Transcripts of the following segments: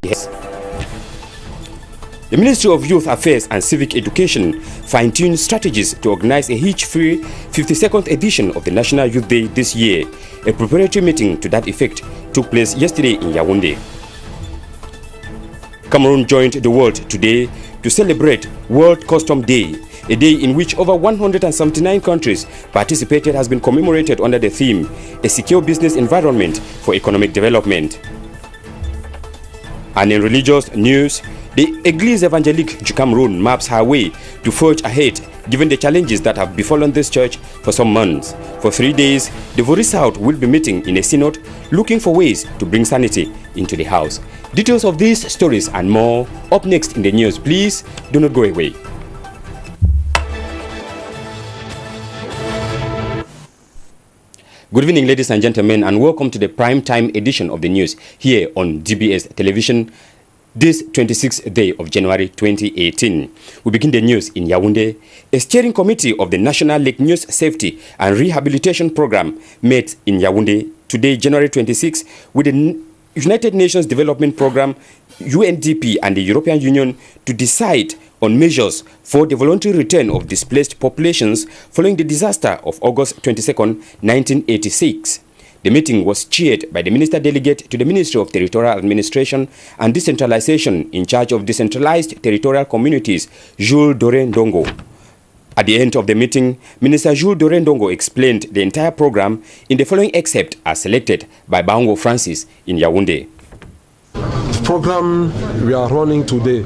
Yes. The Ministry of Youth Affairs and Civic Education fine-tuned strategies to organize a hitch-free 52nd edition of the National Youth Day this year. A preparatory meeting to that effect took place yesterday in Yaoundé. Cameroon joined the world today to celebrate World Custom Day, a day in which over 179 countries participated has been commemorated under the theme, A Secure Business Environment for Economic Development. And in religious news, the Église Évangélique du Cameroun maps her way to forge ahead given the challenges that have befallen this church for some months. For 3 days, the Vori South will be meeting in a synod looking for ways to bring sanity into the house. Details of these stories and more up next in the news. Please do not go away. Good evening, ladies and gentlemen, and welcome to the prime time edition of the news here on DBS Television this 26th day of January 2018. We begin the news in Yaoundé. A steering committee of the National Lake News Safety and Rehabilitation Program met in Yaoundé today, January 26, with the United Nations Development Program, UNDP, and the European Union to decide on measures for the voluntary return of displaced populations following the disaster of August 22, 1986. The meeting was chaired by the Minister Delegate to the Ministry of Territorial Administration and Decentralization in charge of decentralized territorial communities, Jules Doré Ndongo. At the end of the meeting, Minister Jules Doré Ndongo explained the entire program in the following excerpt as selected by Vernasius in Yaoundé. The program we are running today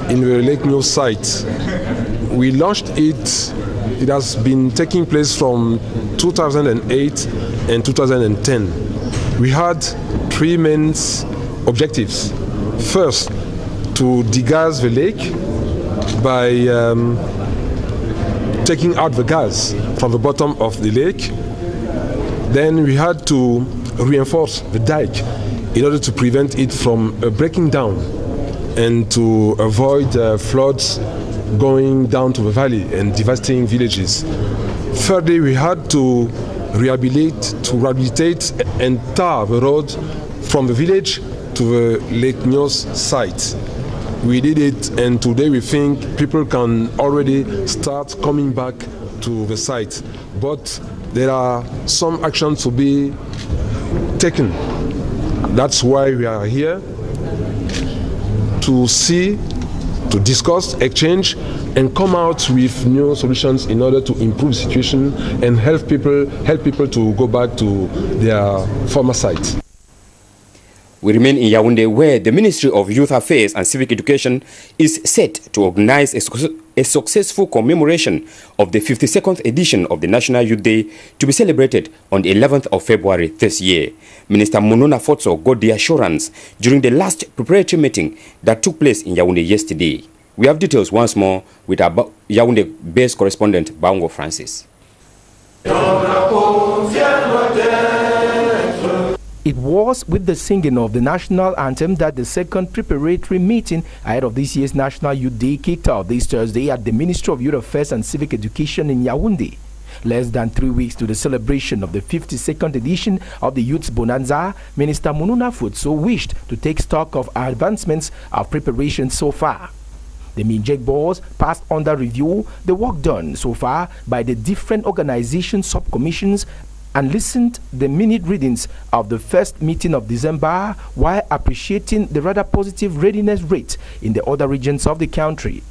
in the Lake News site, we launched it. It has been taking place from 2008 and 2010. We had three main objectives. First, to degas the lake by taking out the gas from the bottom of the lake. Then we had to reinforce the dike in order to prevent it from breaking down and to avoid floods going down to the valley and devastating villages. Thirdly, we had to rehabilitate and tar the road from the village to the Lake News site. We did it, and today we think people can already start coming back to the site. But there are some actions to be taken. That's why we are here, to see, to discuss, exchange, and come out with new solutions in order to improve the situation and help people to go back to their former sites. We remain in Yaoundé, where the Ministry of Youth Affairs and Civic Education is set to organize a successful commemoration of the 52nd edition of the National Youth Day to be celebrated on the 11th of February this year. Minister Monona Fotso got the assurance during the last preparatory meeting that took place in Yaoundé yesterday. We have details once more with our Yaoundé-based correspondent, Vernasius. It was with the singing of the national anthem that the second preparatory meeting ahead of this year's National Youth Day kicked off this Thursday at the Ministry of Youth Affairs and Civic Education in Yaoundé. Less than 3 weeks to the celebration of the 52nd edition of the Youth's Bonanza, Minister Monona Fotso wished to take stock of advancements of preparation so far. The Mahngeh boards passed under review the work done so far by the different organization sub-commissions and listened the minute readings of the first meeting of December while appreciating the rather positive readiness rate in the other regions of the country.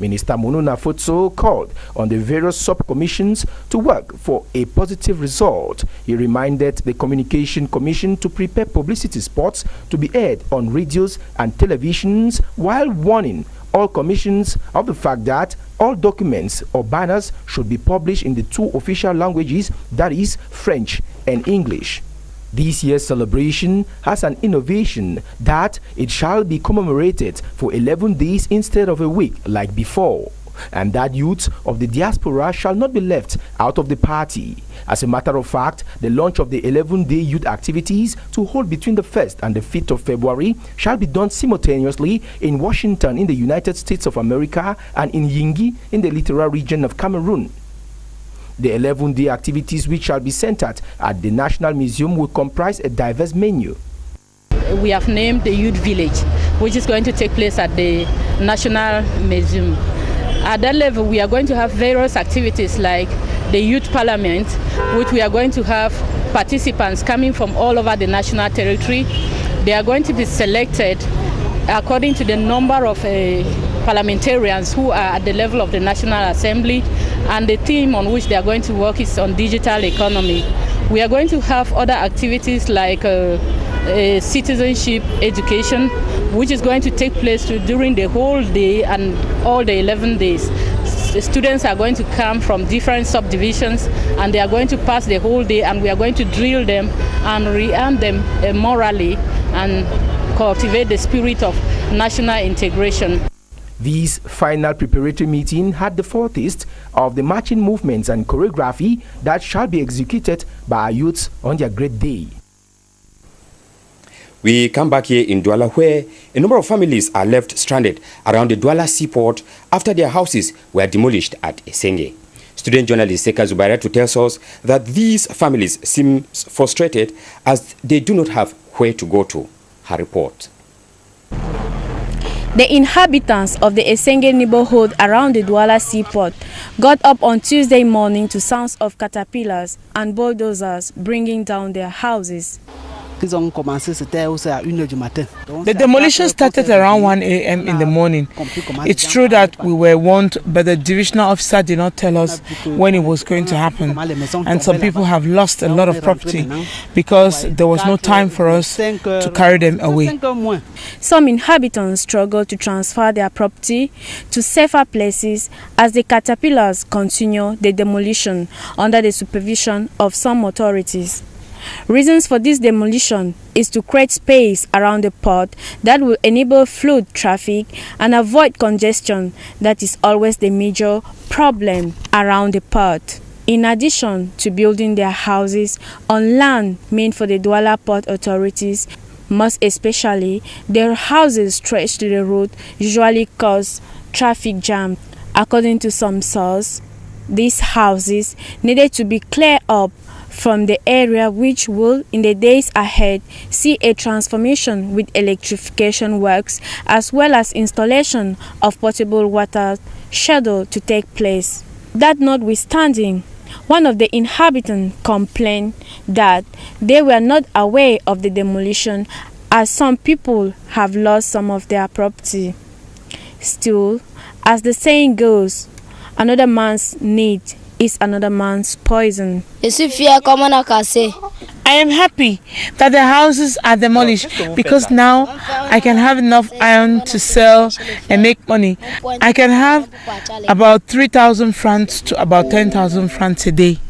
Minister Monona Fotso called on the various sub-commissions to work for a positive result. He reminded the Communication Commission to prepare publicity spots to be aired on radios and televisions while warning all commissions of the fact that all documents or banners should be published in the two official languages, that is, French and English. This year's celebration has an innovation that it shall be commemorated for 11 days instead of a week like before, and that youths of the diaspora shall not be left out of the party. As a matter of fact, the launch of the 11-day youth activities to hold between the 1st and the 5th of February shall be done simultaneously in Washington in the United States of America and in Yingi in the littoral region of Cameroon. The 11-day activities, which shall be centered at the National Museum, will comprise a diverse menu. we have named the Youth Village, which is going to take place at the National Museum. At that level, we are going to have various activities like the Youth Parliament, which we are going to have participants coming from all over the national territory. They are going to be selected according to the number of parliamentarians who are at the level of the National Assembly, and the theme on which they are going to work is on digital economy. We are going to have other activities like citizenship education, which is going to take place during the whole day and all the 11 days. The students are going to come from different subdivisions, and they are going to pass the whole day, and we are going to drill them and rearm them morally and cultivate the spirit of national integration. This final preparatory meeting had the foretaste of the marching movements and choreography that shall be executed by our youths on their great day. We come back here in Douala, where a number of families are left stranded around the Douala seaport after their houses were demolished at Mahngeh. Student journalist Seka Zubairatu tells us that these families seem frustrated as they do not have where to go to. Her report. The inhabitants of the Mahngeh neighborhood around the Douala seaport got up on Tuesday morning to sounds of caterpillars and bulldozers bringing down their houses. The demolition started around 1 a.m. in the morning. It's true that we were warned, but the divisional officer did not tell us when it was going to happen. And some people have lost a lot of property because there was no time for us to carry them away. Some inhabitants struggle to transfer their property to safer places as the caterpillars continue the demolition under the supervision of some authorities. Reasons for this demolition is to create space around the port that will enable fluid traffic and avoid congestion that is always the major problem around the port. In addition to building their houses on land meant for the Douala Port authorities, most especially their houses stretched to the road usually cause traffic jam. According to some sources, these houses needed to be cleared up from the area, which will in the days ahead see a transformation with electrification works as well as installation of potable water scheduled to take place. That notwithstanding, one of the inhabitants complained that they were not aware of the demolition as some people have lost some of their property. Still, as the saying goes, another man's need is another man's poison. I am happy that the houses are demolished because now I can have enough iron to sell and make money. I can have about 3,000 francs to about 10,000 francs a day.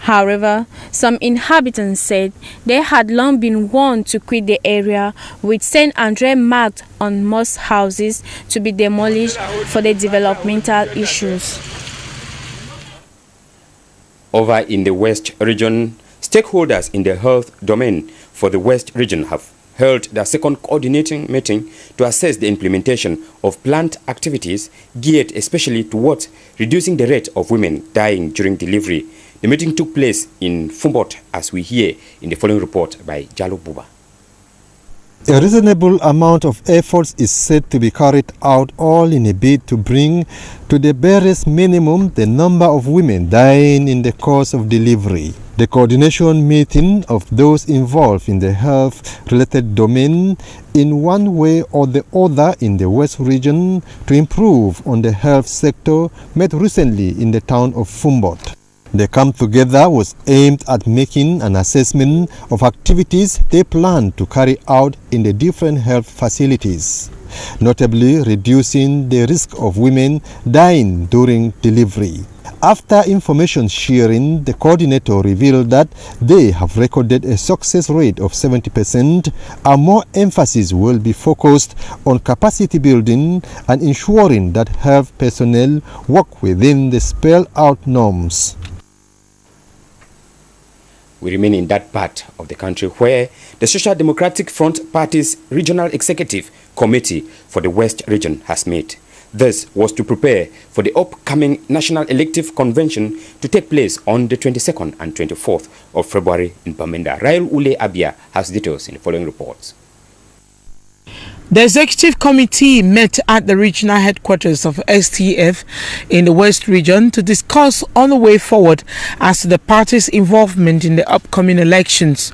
However, some inhabitants said they had long been warned to quit the area, with Saint Andre marked on most houses to be demolished for the developmental issues. Over in the West region, stakeholders in the health domain for the West region have held their second coordinating meeting to assess the implementation of planned activities geared especially towards reducing the rate of women dying during delivery. The meeting took place in Fumbot, as we hear in the following report by Jalo Buba. A reasonable amount of efforts is said to be carried out, all in a bid to bring to the barest minimum the number of women dying in the course of delivery. The coordination meeting of those involved in the health-related domain in one way or the other in the West region to improve on the health sector met recently in the town of Fumbot. The come together was aimed at making an assessment of activities they plan to carry out in the different health facilities, notably reducing the risk of women dying during delivery. After information sharing, the coordinator revealed that they have recorded a success rate of 70%, and more emphasis will be focused on capacity building and ensuring that health personnel work within the spelled out norms. We remain in that part of the country where the Social Democratic Front Party's Regional Executive Committee for the West region has met. This was to prepare for the upcoming National Elective Convention to take place on the 22nd and 24th of February in Bamenda. Rael Ule Abia has details in the following reports. The executive committee met at the regional headquarters of STF in the West region to discuss on the way forward as to the party's involvement in the upcoming elections.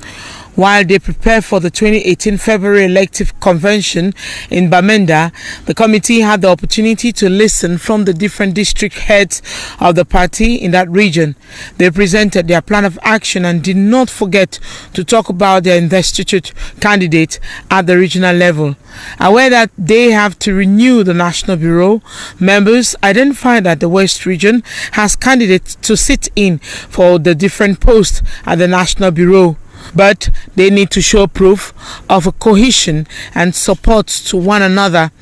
While they prepare for the 2018 February elective convention in Bamenda, the committee had the opportunity to listen from the different district heads of the party in that region. They presented their plan of action and did not forget to talk about their investiture candidate at the regional level. Aware that they have to renew the National Bureau, members identified that the West region has candidates to sit in for the different posts at the National Bureau. But they need to show proof of a cohesion and support to one another.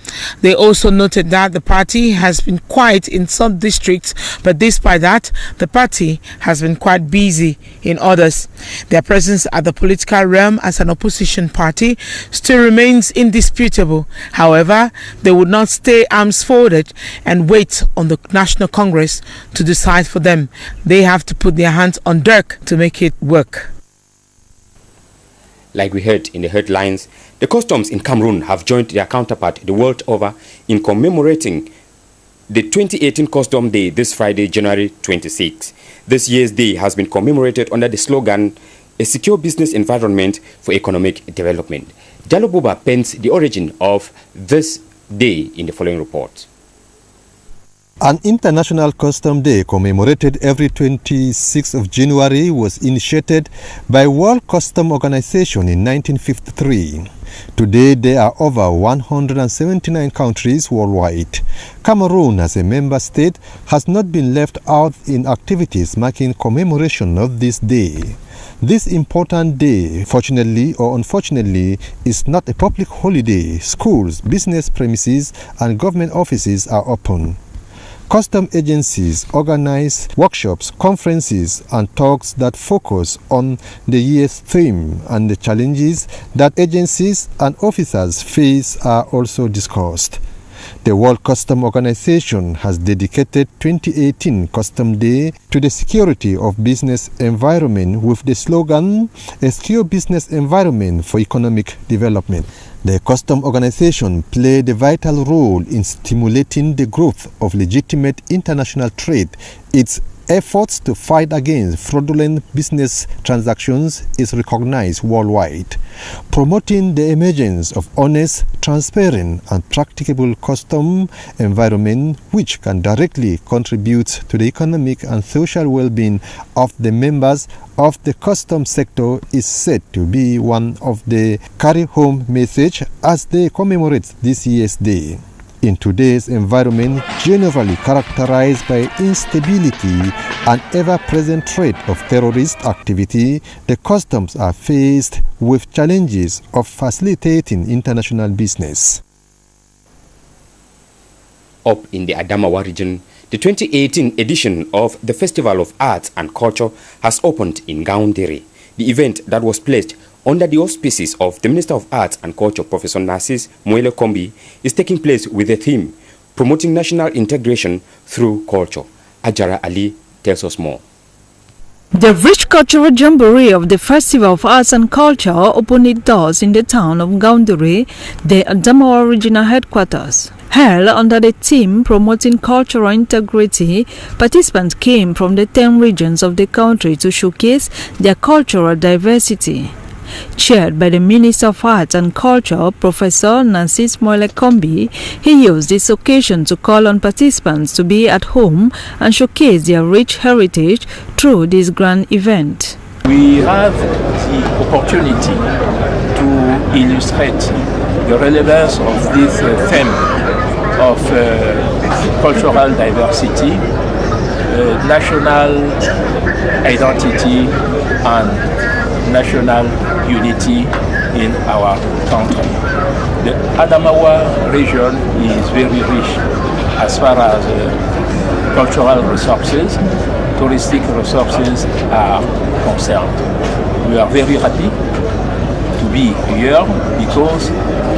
They also noted that the party has been quiet in some districts, but despite that, the party has been quite busy in others. Their presence at the political realm as an opposition party still remains indisputable. However, they would not stay arms folded and wait on the National Congress to decide for them. They have to put their hands on deck to make it work. Like we heard in the headlines, the customs in Cameroon have joined their counterpart the world over in commemorating the 2018 Custom Day this Friday, January 26. This year's day has been commemorated under the slogan, "A secure business environment for economic development." Jallo Buba pens the origin of this day in the following report. An International Custom Day commemorated every 26th of January was initiated by World Custom Organization in 1953. Today, there are over 179 countries worldwide. Cameroon, as a member state, has not been left out in activities marking commemoration of this day. This important day, fortunately or unfortunately, is not a public holiday. Schools, business premises, and government offices are open. Custom agencies organize workshops, conferences, and talks that focus on the year's theme, and the challenges that agencies and officers face are also discussed. The World Custom Organization has dedicated 2018 Custom Day to the security of business environment with the slogan, "A secure business environment for economic development." The Custom Organization played a vital role in stimulating the growth of legitimate international trade. Its efforts to fight against fraudulent business transactions is recognized worldwide, promoting the emergence of honest, transparent, and practicable custom environment which can directly contribute to the economic and social well-being of the members of the custom sector is said to be one of the carry-home message as they commemorate this year's day. In today's environment, generally characterized by instability and ever-present threat of terrorist activity, the customs are faced with challenges of facilitating international business. Up in the Adamawa region, the 2018 edition of the Festival of Arts and Culture has opened in Gaoundéré. The event that was placed under the auspices of the Minister of Arts and Culture, Professor Vernasius Kombi, is taking place with the theme, Promoting National Integration Through Culture. Ajara Ali tells us more. The rich cultural jamboree of the Festival of Arts and Culture opened its doors in the town of Gaoundéré, the Adamawa regional headquarters. Held under the theme Promoting Cultural Integrity, participants came from the 10 regions of the country to showcase their cultural diversity. Chaired by the Minister of Arts and Culture, Professor Vernasius Kombi, he used this occasion to call on participants to be at home and showcase their rich heritage through this grand event. We have the opportunity to illustrate the relevance of this theme of cultural diversity, national identity, and national unity in our country. The Adamawa region is very rich as far as cultural resources, touristic resources are concerned. We are very happy to be here because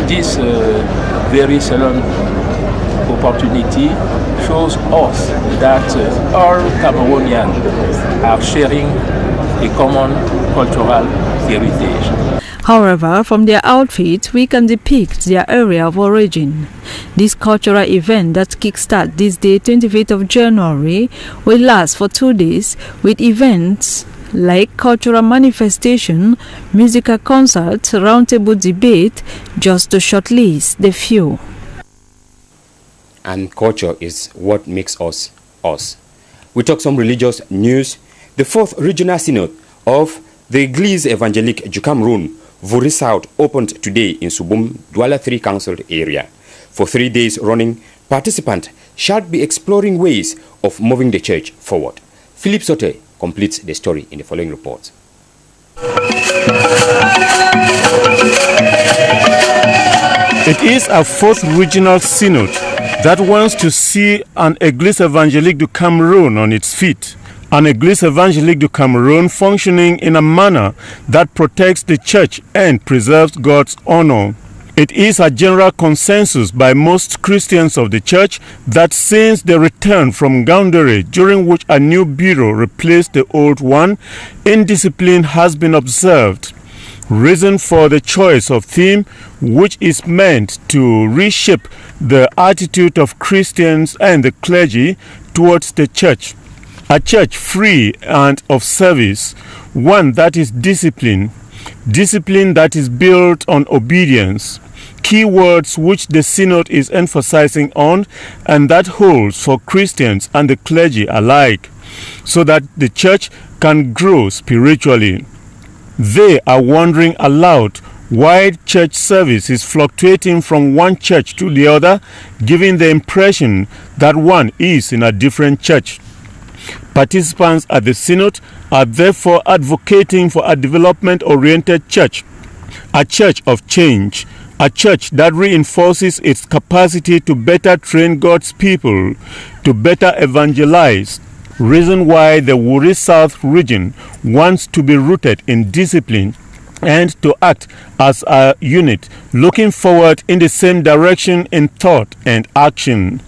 this very solemn opportunity shows us that all Cameroonians are sharing a common cultural heritage. However, from their outfit, we can depict their area of origin. This cultural event that kickstarts this day, 25th of January, will last for 2 days with events like cultural manifestation, musical concerts, roundtable debate, just to shortlist the few. And culture is what makes us us. We talk some religious news. The 4th Regional Synod of the Église Évangélique du Cameroun, Vuri South, opened today in Subum, Douala 3 Council area. For 3 days running, participants shall be exploring ways of moving the church forward. Philip Sote completes the story in the following report. It is a 4th Regional Synod that wants to see an Église Évangélique du Cameroun on its feet. An Église Évangélique du Cameroun functioning in a manner that protects the church and preserves God's honor. It is a general consensus by most Christians of the church that since the return from Gaundere, during which a new bureau replaced the old one, indiscipline has been observed. Reason for the choice of theme, which is meant to reshape the attitude of Christians and the clergy towards the church. A church free and of service, one that is disciplined that is built on obedience, key words which the Synod is emphasizing on and that holds for Christians and the clergy alike, so that the church can grow spiritually. They are wondering aloud why church service is fluctuating from one church to the other, giving the impression that one is in a different church. Participants at the Synod are therefore advocating for a development-oriented church, a church of change, a church that reinforces its capacity to better train God's people, to better evangelize. Reason why the Wuri South region wants to be rooted in discipline and to act as a unit, looking forward in the same direction in thought and action.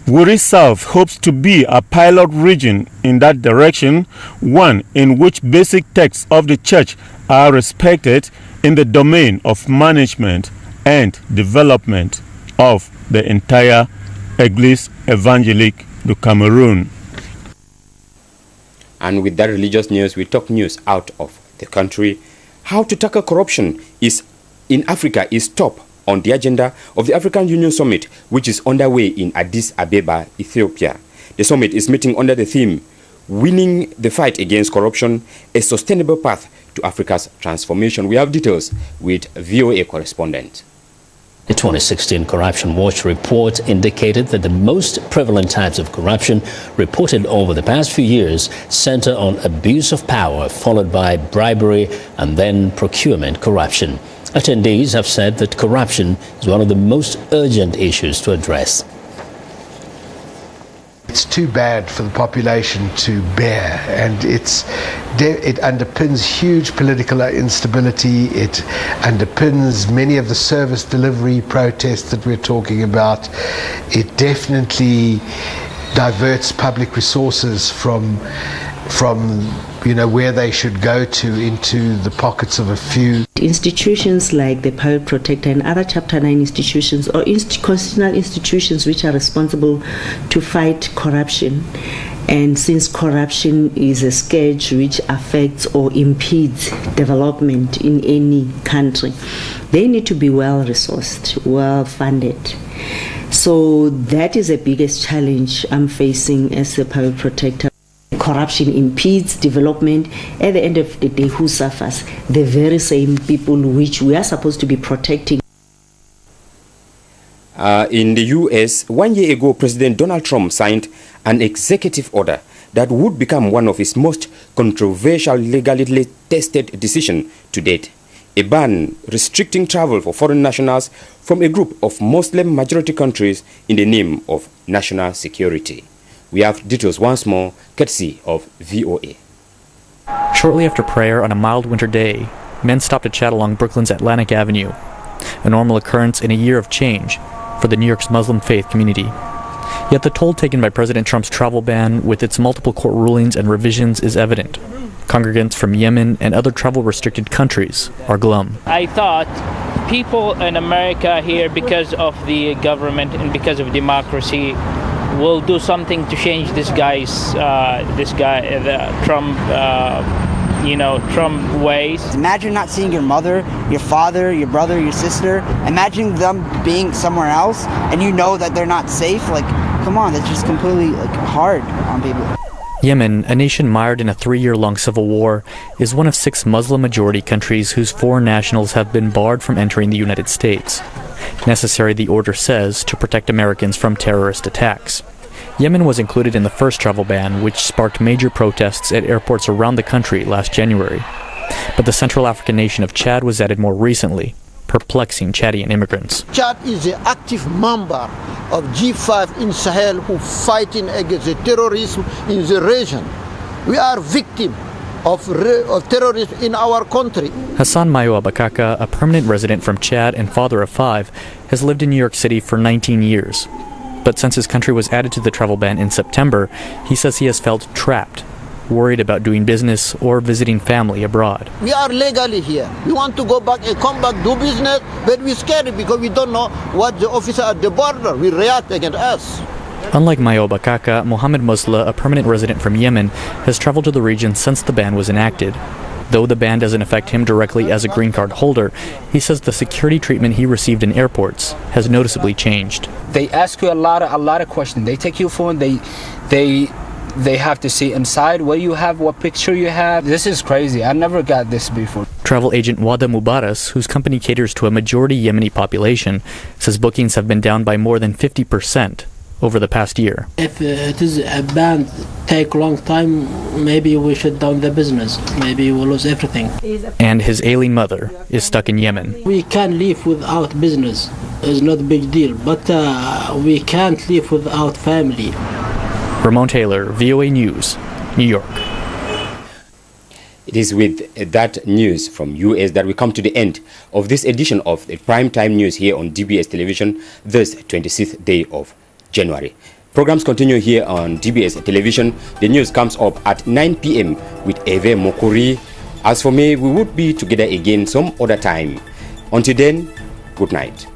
Wuri South hopes to be a pilot region in that direction, one in which basic texts of the church are respected in the domain of management and development of the entire Église Évangélique du Cameroun. And with that religious news, we talk news out of the country. How to tackle corruption in Africa is top on the agenda of the African Union Summit, which is underway in Addis Ababa, Ethiopia. The summit is meeting under the theme, Winning the Fight Against Corruption, a Sustainable Path to Africa's Transformation. We have details with VOA correspondent. The 2016 Corruption Watch report indicated that the most prevalent types of corruption reported over the past few years center on abuse of power, followed by bribery and then procurement corruption. Attendees have said that corruption is one of the most urgent issues to address. It's too bad for the population to bear, and it underpins huge political instability. It underpins many of the service delivery protests that we're talking about. It definitely diverts public resources from where they should go to into the pockets of a few. Institutions like the Public Protector and other Chapter 9 institutions or constitutional institutions which are responsible to fight corruption. And since corruption is a scourge which affects or impedes development in any country, they need to be well-resourced, well-funded. So that is the biggest challenge I'm facing as a Public Protector. Corruption impedes development. At the end of the day, who suffers? The very same people which we are supposed to be protecting. In the US, 1 year ago, President Donald Trump signed an executive order that would become one of his most controversial legally tested decisions to date. A ban restricting travel for foreign nationals from a group of Muslim majority countries in the name of national security. We have details once more, courtesy of VOA. Shortly after prayer on a mild winter day, men stopped to chat along Brooklyn's Atlantic Avenue. A normal occurrence in a year of change. for the New York's Muslim faith community. Yet the toll taken by President Trump's travel ban, with its multiple court rulings and revisions, is evident. Congregants from Yemen and other travel-restricted countries are glum. I thought people in America here, because of the government and because of democracy, will do something to change the Trump Trump ways. Imagine not seeing your mother, your father, your brother, your sister. Imagine them being somewhere else and you know that they're not safe. Like, come on, that's just completely hard on people. Yemen, a nation mired in a 3-year-long civil war, is one of 6 Muslim-majority countries whose foreign nationals have been barred from entering the United States. Necessary, the order says, to protect Americans from terrorist attacks. Yemen was included in the first travel ban, which sparked major protests at airports around the country last January. But the Central African nation of Chad was added more recently, perplexing Chadian immigrants. Chad is an active member of G5 in Sahel who fighting against the terrorism in the region. We are victims of terrorism in our country. Hassan Mayo Abakaka, a permanent resident from Chad and father of 5, has lived in New York City for 19 years. But since his country was added to the travel ban in September, he says he has felt trapped, worried about doing business or visiting family abroad. We are legally here. We want to go back and come back, do business, but we're scared because we don't know what the officer at the border will react against us. Unlike Mayo Bakaka, Mohammed Musla, a permanent resident from Yemen, has traveled to the region since the ban was enacted. Though the ban doesn't affect him directly as a green card holder, he says the security treatment he received in airports has noticeably changed. They ask you a lot of questions. They take your phone, they have to see inside what you have, what picture you have. This is crazy. I never got this before. Travel agent Wada Mubaras, whose company caters to a majority Yemeni population, says bookings have been down by more than 50% over the past year. If it is a ban take a long time, maybe we shut down the business. Maybe we'll lose everything. And his ailing mother is stuck in Yemen. We can live without business. It's not a big deal, but we can't live without family. Ramon Taylor, VOA News, New York. It is with that news from US that we come to the end of this edition of the Primetime News here on DBS Television, this 26th day of January. Programs continue here on DBS Television. The news comes up at 9 p.m. with Eve Mokuri. As for me, we would be together again some other time. Until then, good night.